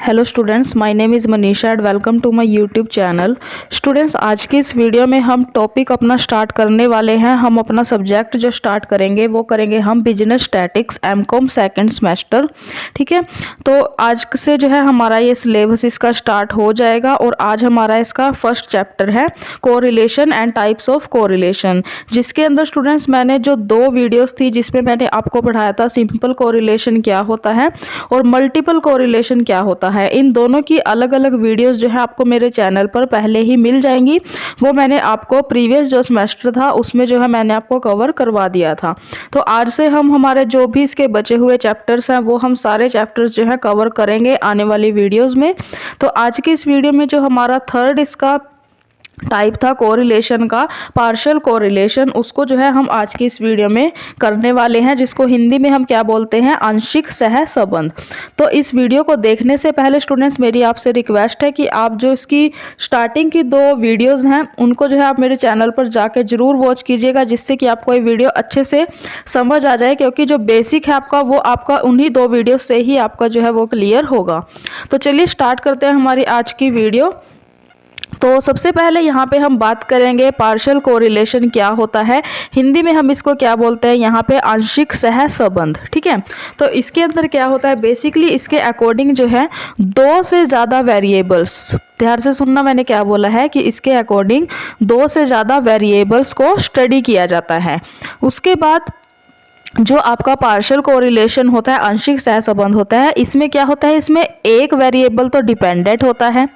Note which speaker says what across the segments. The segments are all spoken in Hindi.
Speaker 1: Hello students, my name is Manisha and welcome to my YouTube channel. Students, आज की इस वीडियो में हम टॉपिक अपना स्टार्ट करने वाले हैं। हम अपना सब्जेक्ट जो स्टार्ट करेंगे वो करेंगे हम business statics MCom second semester. ठीक है, तो आज से जो है हमारा ये सिलेबस इसका स्टार्ट हो जाएगा और आज हमारा इसका फर्स्ट चैप्टर है correlation and types of correlation, जिसके अंदर स्टूडेंट्स मैंने जो दो वीडियोस थी जिसमें मैंने आपको पढ़ाया था सिंपल कोरिलेशन क्या होता है और मल्टीपल कोरिलेशन क्या होता है। इन दोनों की अलग अलग वीडियोस जो है आपको मेरे चैनल पर पहले ही मिल जाएंगी। वो मैंने आपको प्रीवियस जो सेमेस्टर था उसमें जो है मैंने आपको कवर करवा दिया था। तो आज से हम हमारे जो भी इसके बचे हुए चैप्टर्स हैं वो हम सारे चैप्टर्स जो है कवर करेंगे आने वाली वीडियोस में। तो आज की इस वीडियो में जो हमारा थर्ड इसका टाइप था कोरिलेशन का, पार्शियल कोरिलेशन, उसको जो है हम आज की इस वीडियो में करने वाले हैं, जिसको हिंदी में हम क्या बोलते हैं, आंशिक सहसंबंध। तो इस वीडियो को देखने से पहले स्टूडेंट्स मेरी आपसे रिक्वेस्ट है कि आप जो इसकी स्टार्टिंग की दो वीडियोस हैं उनको जो है आप मेरे चैनल पर जाके जरूर वॉच कीजिएगा, जिससे कि आपको ये वीडियो अच्छे से समझ आ जाए, क्योंकि जो बेसिक है आपका वो आपका उन्हीं दो वीडियो से ही आपका जो है वो क्लियर होगा। तो चलिए स्टार्ट करते हैं हमारी आज की वीडियो। तो सबसे पहले यहाँ पे हम बात करेंगे पार्शियल कोरिलेशन क्या होता है, हिंदी में हम इसको क्या बोलते हैं, यहाँ पे आंशिक सहसंबंध। ठीक है, तो इसके अंदर क्या होता है, बेसिकली इसके अकॉर्डिंग जो है दो से ज़्यादा वेरिएबल्स, ध्यान से सुनना मैंने क्या बोला है कि इसके अकॉर्डिंग दो से ज़्यादा वेरिएबल्स को स्टडी किया जाता है। उसके बाद जो आपका पार्शियल कोरिलेशन होता है, आंशिक सहसंबंध होता है, इसमें क्या होता है, इसमें एक वेरिएबल तो डिपेंडेंट होता है।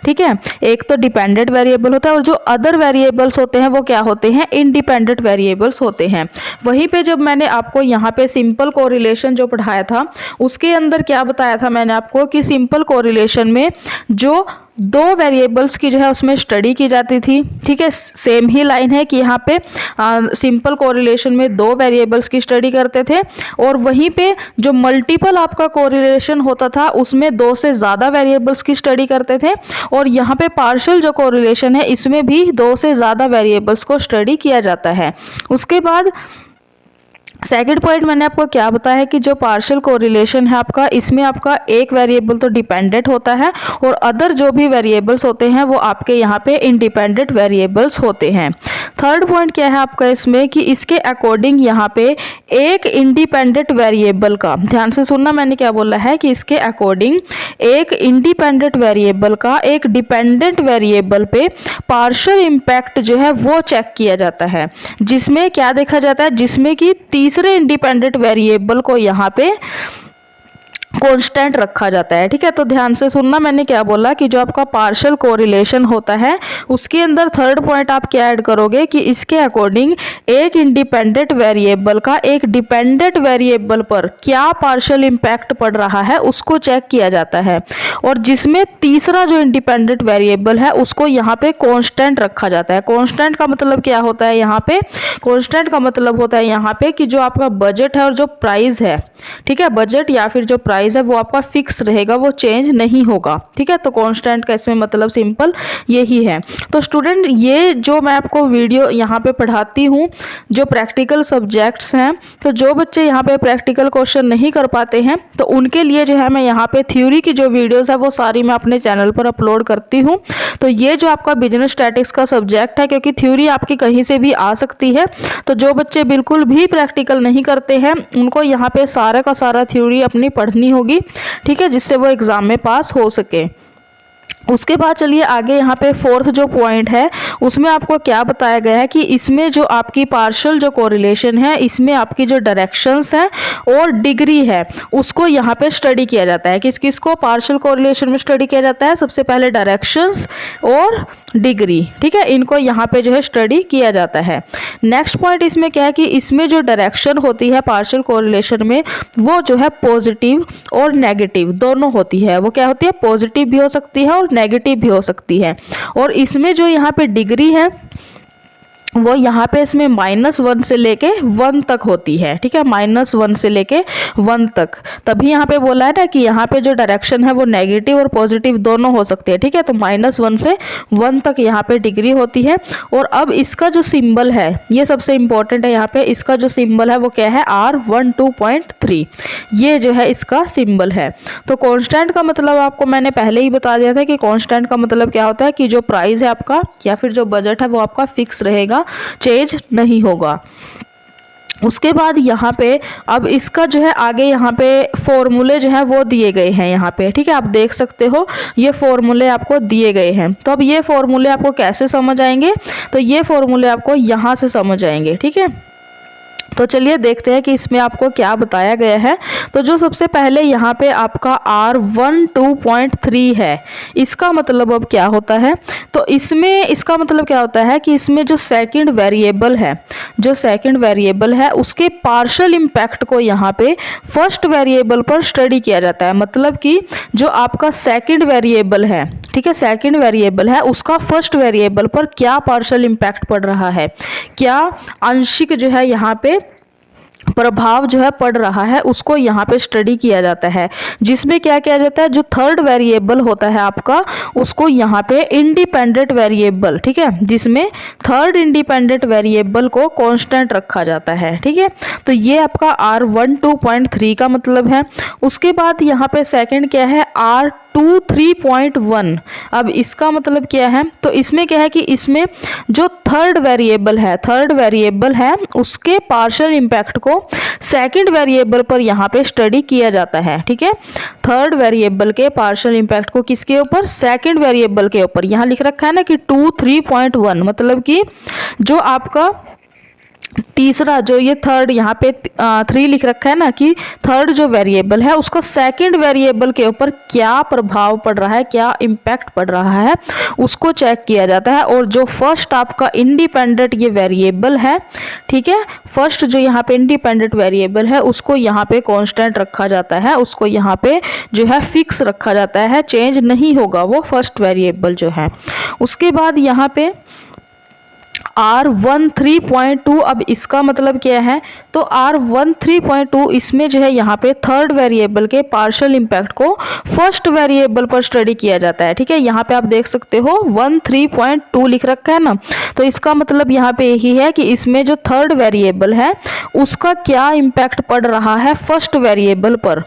Speaker 1: ठीक है, एक तो डिपेंडेंट वेरिएबल होता है और जो अदर वेरिएबल्स होते हैं वो क्या होते हैं, इंडिपेंडेंट वेरिएबल्स होते हैं। वहीं पे जब मैंने आपको यहाँ पे सिंपल कोरिलेशन जो पढ़ाया था उसके अंदर क्या बताया था मैंने आपको कि सिंपल कोरिलेशन में जो दो वेरिएबल्स की जो है उसमें स्टडी की जाती थी। ठीक है, सेम ही लाइन है कि यहाँ पे सिंपल कोरिलेशन में दो वेरिएबल्स की स्टडी करते थे और वहीं पे जो मल्टीपल आपका कोरिलेशन होता था उसमें दो से ज़्यादा वेरिएबल्स की स्टडी करते थे। और यहाँ पे पार्शियल जो कोरिलेशन है इसमें भी दो से ज़्यादा वेरिएबल्स को स्टडी किया जाता है। उसके बाद सेकेंड पॉइंट मैंने आपको क्या बताया है कि जो पार्शियल कोरिलेशन है आपका, इसमें आपका एक वेरिएबल तो डिपेंडेंट होता है और अदर जो भी वेरिएबल्स होते हैं वो आपके यहाँ पे इंडिपेंडेंट वेरिएबल्स होते हैं। थर्ड पॉइंट क्या है आपका इसमें कि इसके अकॉर्डिंग यहाँ पे एक इंडिपेंडेंट वेरिएबल का, ध्यान से सुनना मैंने क्या बोला है कि इसके अकॉर्डिंग एक इंडिपेंडेंट वेरिएबल का एक डिपेंडेंट वेरिएबल पे पार्शियल इम्पैक्ट जो है वो चेक किया जाता है, जिसमें क्या देखा जाता है, जिसमें कि तीसरे इंडिपेंडेंट वेरिएबल को यहाँ पे कांस्टेंट रखा जाता है। ठीक है, तो ध्यान से सुनना मैंने क्या बोला कि जो आपका पार्शियल कोरिलेशन होता है उसके अंदर थर्ड पॉइंट आप क्या ऐड करोगे कि इसके अकॉर्डिंग एक इंडिपेंडेंट वेरिएबल का एक डिपेंडेंट वेरिएबल पर क्या पार्शियल इम्पैक्ट पड़ रहा है उसको चेक किया जाता है, और जिसमें तीसरा जो इंडिपेंडेंट वेरिएबल है उसको यहाँ पे कांस्टेंट रखा जाता है। कांस्टेंट का मतलब क्या होता है, यहाँ पे कांस्टेंट का मतलब होता है यहाँ पे कि जो आपका बजट है और जो प्राइस है, ठीक है, बजट या फिर जो प्राइस है वो आपका फिक्स रहेगा, वो चेंज नहीं होगा। ठीक है, तो कांस्टेंट का इसमें मतलब सिंपल यही है। तो स्टूडेंट, ये जो मैं आपको वीडियो यहाँ पे पढ़ाती हूँ जो प्रैक्टिकल सब्जेक्ट्स हैं, तो जो बच्चे यहाँ पे प्रैक्टिकल क्वेश्चन नहीं कर पाते हैं तो उनके लिए जो है मैं यहाँ पे थ्योरी की जो वीडियोस है वो सारी मैं अपने चैनल पर अपलोड करती हूँ। तो ये जो आपका बिजनेस स्टैटिक्स का सब्जेक्ट है, क्योंकि थ्योरी आपकी कहीं से भी आ सकती है, तो जो बच्चे बिल्कुल भी प्रैक्टिकल नहीं करते हैं उनको यहाँ पे सारा का सारा थ्योरी अपनी पढ़नी होगी। ठीक है, जिससे वो एग्जाम में पास हो सके। उसके बाद चलिए आगे, यहाँ पे फोर्थ जो पॉइंट है उसमें आपको क्या बताया गया है कि इसमें जो आपकी पार्शियल जो कोरिलेशन है इसमें आपकी जो डायरेक्शंस है और डिग्री है उसको यहाँ पे स्टडी किया जाता है। किसको पार्शियल कोरिलेशन में स्टडी किया जाता है, सबसे पहले डायरेक्शंस और डिग्री। ठीक है, इनको यहाँ पे जो है स्टडी किया जाता है। नेक्स्ट पॉइंट इसमें क्या है कि इसमें जो डायरेक्शन होती है पार्शियल कोरिलेशन में वो जो है पॉजिटिव और नेगेटिव दोनों होती है। वो क्या होती है, पॉजिटिव भी हो सकती है और नेगेटिव भी हो सकती है। और इसमें जो यहाँ पे डिग्री है वो यहाँ पे इसमें -1 से लेके 1 तक होती है, ठीक है, -1 से लेके 1 तक। तभी यहाँ पे बोला है ना कि यहाँ पे जो डायरेक्शन है वो नेगेटिव और पॉजिटिव दोनों हो सकते हैं, ठीक है। तो -1 से 1 तक यहाँ पे डिग्री होती है। और अब इसका जो सिंबल है ये सबसे इम्पोर्टेंट है। यहाँ पे इसका जो सिंबल है वो क्या है, R12.3, ये जो है इसका सिंबल है। तो कांस्टेंट का मतलब आपको मैंने पहले ही बता दिया था कि कांस्टेंट का मतलब क्या होता है कि जो प्राइस है आपका या फिर जो बजट है वो आपका फिक्स रहेगा, चेंज नहीं होगा। उसके बाद यहाँ पे अब इसका जो है आगे यहाँ पे फॉर्मूले जो है वो दिए गए हैं यहाँ पे, ठीक है। आप देख सकते हो ये फॉर्मूले आपको दिए गए हैं। तो अब ये फॉर्मूले आपको कैसे समझ आएंगे, तो ये फॉर्मूले आपको यहाँ से समझ आएंगे, ठीक है। तो चलिए देखते हैं कि इसमें आपको क्या बताया गया है। तो जो सबसे पहले यहाँ पे आपका R12.3 है, इसका मतलब अब क्या होता है, तो इसमें इसका मतलब क्या होता है कि इसमें जो सेकंड वेरिएबल है, जो सेकंड वेरिएबल है उसके पार्शियल इम्पैक्ट को यहाँ पे फर्स्ट वेरिएबल पर स्टडी किया जाता है। मतलब कि जो आपका सेकंड वेरिएबल है, ठीक है, सेकंड वेरिएबल है उसका फर्स्ट वेरिएबल पर क्या पार्शियल इम्पैक्ट पड़ रहा है, क्या आंशिक जो है यहाँ पे प्रभाव जो है पड़ रहा है, उसको यहाँ पे स्टडी किया जाता है। जिसमें क्या किया जाता है, जो थर्ड वेरिएबल होता है आपका उसको यहाँ पे इंडिपेंडेंट वेरिएबल, ठीक है, जिसमें थर्ड इंडिपेंडेंट वेरिएबल को कांस्टेंट रखा जाता है, ठीक है। तो ये आपका R12.3 का मतलब है। उसके बाद यहाँ पे सेकंड क्या है, R23.1। अब इसका मतलब क्या है, तो इसमें क्या है कि इसमें जो थर्ड वेरिएबल है उसके पार्शियल इम्पैक्ट को सेकंड वेरिएबल पर यहाँ पे स्टडी किया जाता है, ठीक है। थर्ड वेरिएबल के पार्शियल इम्पैक्ट को किसके ऊपर, सेकंड वेरिएबल के ऊपर। यहाँ लिख रखा है ना कि 23.1, मतलब कि जो आपका तीसरा, जो ये थर्ड यहाँ पे 3 लिख रखा है ना कि थर्ड जो वेरिएबल है उसका सेकंड वेरिएबल के ऊपर क्या प्रभाव पड़ रहा है, क्या इम्पैक्ट पड़ रहा है, उसको चेक किया जाता है। और जो फर्स्ट आपका इंडिपेंडेंट ये वेरिएबल है, ठीक है, फर्स्ट जो यहाँ पे इंडिपेंडेंट वेरिएबल है उसको यहाँ पे कांस्टेंट रखा जाता है, उसको यहाँ पे जो है फिक्स रखा जाता है, चेंज नहीं होगा वो फर्स्ट वेरिएबल जो है। उसके बाद यहाँ पे R13.2, अब इसका मतलब क्या है, तो R13.2 इसमें जो है यहाँ पे थर्ड वेरिएबल के पार्शियल इम्पैक्ट को फर्स्ट वेरिएबल पर स्टडी किया जाता है, ठीक है। यहाँ पे आप देख सकते हो 13.2 लिख रखा है ना, तो इसका मतलब यहाँ पे यही है कि इसमें जो थर्ड वेरिएबल है उसका क्या इम्पैक्ट पड़ रहा है फर्स्ट वेरिएबल पर,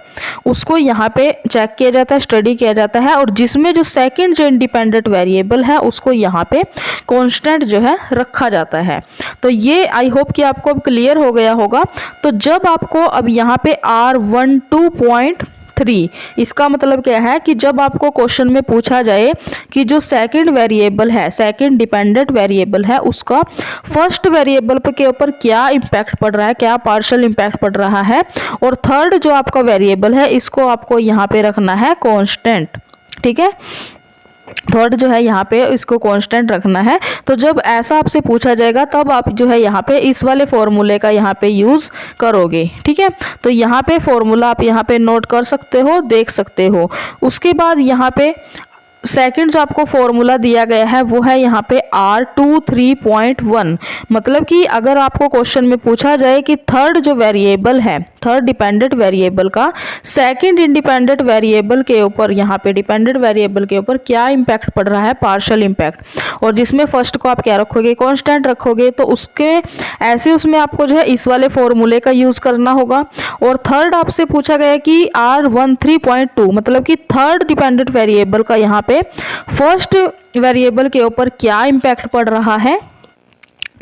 Speaker 1: उसको यहाँ पे चेक किया जाता है, स्टडी किया जाता है। और जिसमें जो सेकेंड जो इंडिपेंडेंट वेरिएबल है उसको यहाँ पे कॉन्स्टेंट जो है रखा जाता है। तो ये आई होप कि आपको अब क्लियर हो गया होगा। तो जब आपको अब यहाँ पे R12.3, इसका मतलब क्या है कि जब आपको क्वेश्चन में पूछा जाए कि जो सेकंड वेरिएबल है, सेकंड डिपेंडेंट वेरिएबल है, उसका फर्स्ट वेरिएबल के ऊपर क्या इम्पैक्ट पड़ रहा है, क्या पार्शियल इम्पैक्ट पड़ रहा है, और थर्ड जो आपका वेरिएबल है इसको आपको यहाँ पे रखना है कांस्टेंट, ठीक है। थर्ड जो है यहाँ पे इसको कांस्टेंट रखना है। तो जब ऐसा आपसे पूछा जाएगा तब आप जो है यहाँ पे इस वाले फॉर्मूले का यहाँ पे यूज़ करोगे, ठीक है। तो यहाँ पे फॉर्मूला आप यहाँ पे नोट कर सकते हो, देख सकते हो। उसके बाद यहाँ पे सेकंड जो आपको फॉर्मूला दिया गया है वो है यहाँ पे R23.1। मतलब कि अगर आपको क्वेश्चन में पूछा जाए कि थर्ड जो वेरिएबल है, थर्ड डिपेंडेंट वेरिएबल का सेकंड इंडिपेंडेंट वेरिएबल के ऊपर, यहाँ पे डिपेंडेंट वेरिएबल के ऊपर क्या इम्पैक्ट पड़ रहा है, पार्शियल इम्पैक्ट, और जिसमें फर्स्ट को आप क्या रखोगे, कांस्टेंट रखोगे, तो उसके ऐसे उसमें आपको जो है इस वाले फॉर्मूले का यूज़ करना होगा। और थर्ड आपसे पूछा गया कि R13.2, मतलब कि थर्ड डिपेंडेंट वेरिएबल का यहाँ पे फर्स्ट वेरिएबल के ऊपर क्या इम्पैक्ट पड़ रहा है,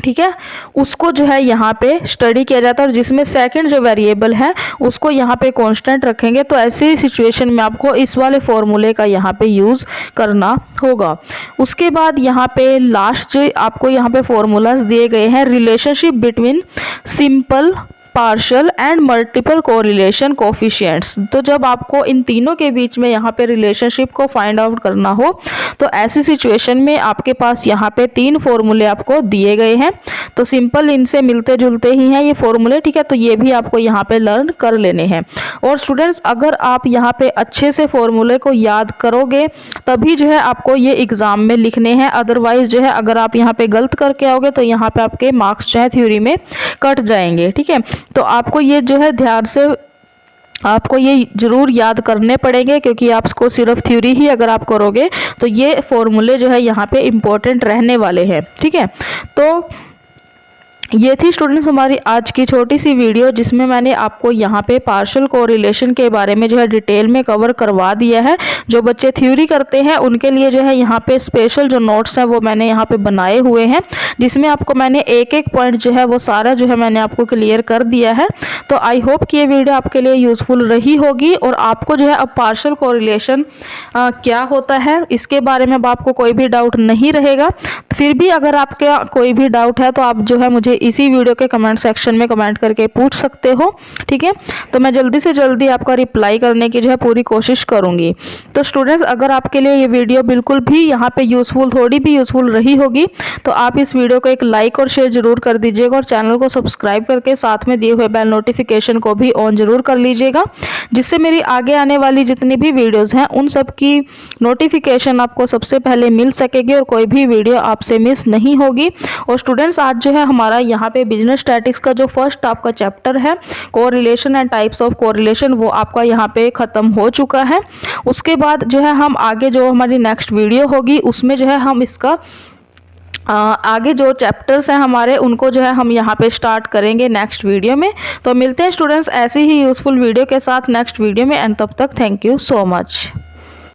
Speaker 1: ठीक है, उसको जो है यहाँ पे स्टडी किया जाता है। और जिसमें सेकंड जो वेरिएबल है उसको यहाँ पे कांस्टेंट रखेंगे। तो ऐसी सिचुएशन में आपको इस वाले फॉर्मूले का यहाँ पे यूज़ करना होगा। उसके बाद यहाँ पे लास्ट जो आपको यहाँ पे फॉर्मूलाज दिए गए हैं, relationship between simple, partial and multiple correlation coefficients. तो जब आपको इन तीनों के बीच में यहाँ पे रिलेशनशिप को फाइंड आउट करना हो तो ऐसी सिचुएशन में आपके पास यहाँ पे 3 फॉर्मूले आपको दिए गए हैं, तो सिंपल इनसे मिलते जुलते ही हैं ये फॉर्मूले, ठीक है। तो ये भी आपको यहाँ पे लर्न कर लेने हैं। और स्टूडेंट्स अगर आप यहाँ पे अच्छे से फॉर्मूले को याद करोगे तभी जो है आपको ये एग्जाम में लिखने हैं, अदरवाइज जो है अगर आप यहाँ पे गलत करके आओगे तो यहाँ पे आपके मार्क्स जो है थ्योरी में कट जाएंगे, ठीक है। तो आपको ये जो है ध्यान से आपको ये ज़रूर याद करने पड़ेंगे, क्योंकि आपको सिर्फ थ्योरी ही अगर आप करोगे तो ये फॉर्मूले जो है यहाँ पे इम्पोर्टेंट रहने वाले हैं, ठीक है। तो ये थी स्टूडेंट्स हमारी आज की छोटी सी वीडियो, जिसमें मैंने आपको यहाँ पे पार्शियल कोरिलेशन के बारे में जो है डिटेल में कवर करवा दिया है। जो बच्चे थ्योरी करते हैं उनके लिए जो है यहाँ पे स्पेशल जो नोट्स हैं वो मैंने यहाँ पे बनाए हुए हैं, जिसमें आपको मैंने एक एक पॉइंट जो है वो सारा जो है मैंने आपको क्लियर कर दिया है। तो आई होप कि ये वीडियो आपके लिए यूज़फुल रही होगी और आपको जो है अब पार्शियल कोरिलेशन क्या होता है इसके बारे में अब आपको कोई भी डाउट नहीं रहेगा। फिर भी अगर आपका कोई भी डाउट है तो आप जो है मुझे इसी वीडियो के कमेंट सेक्शन में कमेंट करके पूछ सकते हो, ठीक है। तो मैं जल्दी से जल्दी आपका रिप्लाई करने की जो है पूरी कोशिश करूंगी। तो स्टूडेंट्स अगर आपके लिए ये वीडियो बिल्कुल भी यहाँ पे यूज़फुल, थोड़ी भी यूज़फुल रही होगी तो आप इस वीडियो को एक लाइक और शेयर जरूर कर दीजिएगा और चैनल को सब्सक्राइब करके साथ में दिए हुए बेल नोटिफिकेशन को भी ऑन जरूर कर लीजिएगा, जिससे मेरी आगे आने वाली जितनी भी वीडियोज़ हैं उन सब की नोटिफिकेशन आपको सबसे पहले मिल सकेगी और कोई भी वीडियो आपसे मिस नहीं होगी। और स्टूडेंट्स आज जो है हमारा यहाँ पे बिजनेस स्टैटिक्स का जो फर्स्ट आपका चैप्टर है correlation and types of correlation वो आपका यहाँ पे ख़त्म हो चुका है। उसके बाद जो है हम आगे जो हमारी नेक्स्ट वीडियो होगी उसमें जो है हम इसका आगे जो चैप्टर्स हैं हमारे उनको जो है हम यहाँ पे स्टार्ट करेंगे नेक्स्ट वीडियो में। तो मिलते हैं स्टूडेंट्स ऐसी ही यूज़फुल वीडियो के साथ नेक्स्ट वीडियो में, एंड तब तक थैंक यू सो मच।